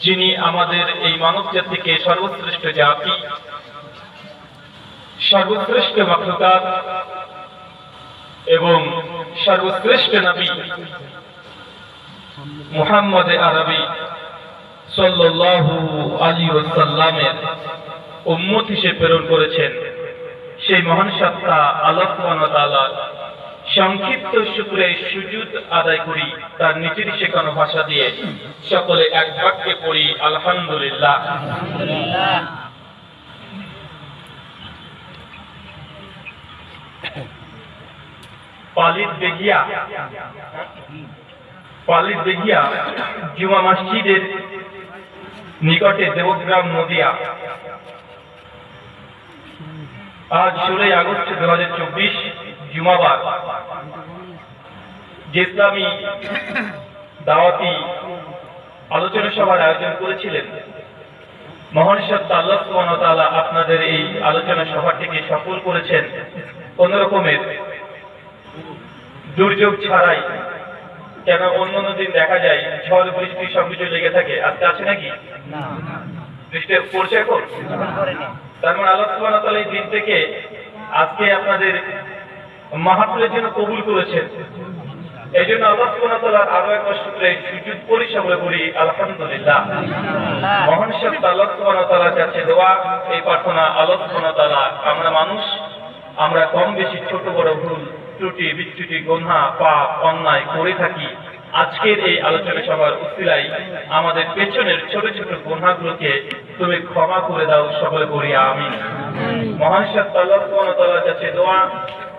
যিনি আমাদের এই মানব জাতিকে সর্বশ্রেষ্ঠ জাতি, সর্বশ্রেষ্ঠ মাখলুকাত এবং সর্বশ্রেষ্ঠ নবী মুহাম্মদ আরবি সাল্লাল্লাহু আলাইহি ওয়াসাল্লামের উম্মত হিসেবে প্রেরণ করেছেন, সেই মহান সত্তা আল্লাহ সুবহানাহু ওয়া তাআলা সংক্ষিপ্ত শুকরে সুজুদ আদায় করি তার নিজের শেখানো ভাষা দিয়ে। সকলে এক বাক্যে পড়ি আলহামদুলিল্লাহ। পালিত বেগিয়া জুমা মসজিদের নিকটে দেবগ্রাম নদিয়া। আজ 16 আগস্ট 2024 জুমাবার যে ইসলামী দাওয়াতি আলোচনা সভার আয়োজন করেছিলেন, মহান সত্তা আল্লাহ সুবহানাহু ওয়া তাআলা আপনাদের এই আলোচনা সভাটিকে সফল করেছেন কোন রকমের দুর্যোগ ছাড়াই। কেন অন্যান্য দিন দেখা যায় ঝড় বৃষ্টি সবকিছু লেগে থাকে, আজকে আছে নাকি? বৃষ্টি পড়ছে এখন? তার মানে আল্লাহ সুবহানাহু ওয়া তাআলা এই দিন থেকে আজকে আপনাদের মাহফিলের জন্য কবুল করেছেন। এই জন্য আল্লাহ সুবহানাহু ওয়া তাআলার আরো একবার শুকরিয়া সুজুদ করি, সকলে করি আলহামদুলিল্লাহ। মহান সত্তা আল্লাহ সুবহানাহু ওয়া তাআলার কাছে দোয়া, এই প্রার্থনা, আল্লাহ সুবহানাহু ওয়া তাআলা আমরা মানুষ, আমরা কম বেশি ছোট বড় ভুল ত্রুটি বিচ্যুতি গুনাহ পাপ অন্যায় করে থাকি। আজকের এই আলোচনা সভার উসিলায় আমাদের পেছনের ছোট ছোট গুনাহগুলোকে তুমি ক্ষমা করে দাও, সকলে করি আমিন। মহান সত্তা আল্লাহ সুবহানাহু ওয়া তাআলার কাছে দোয়া,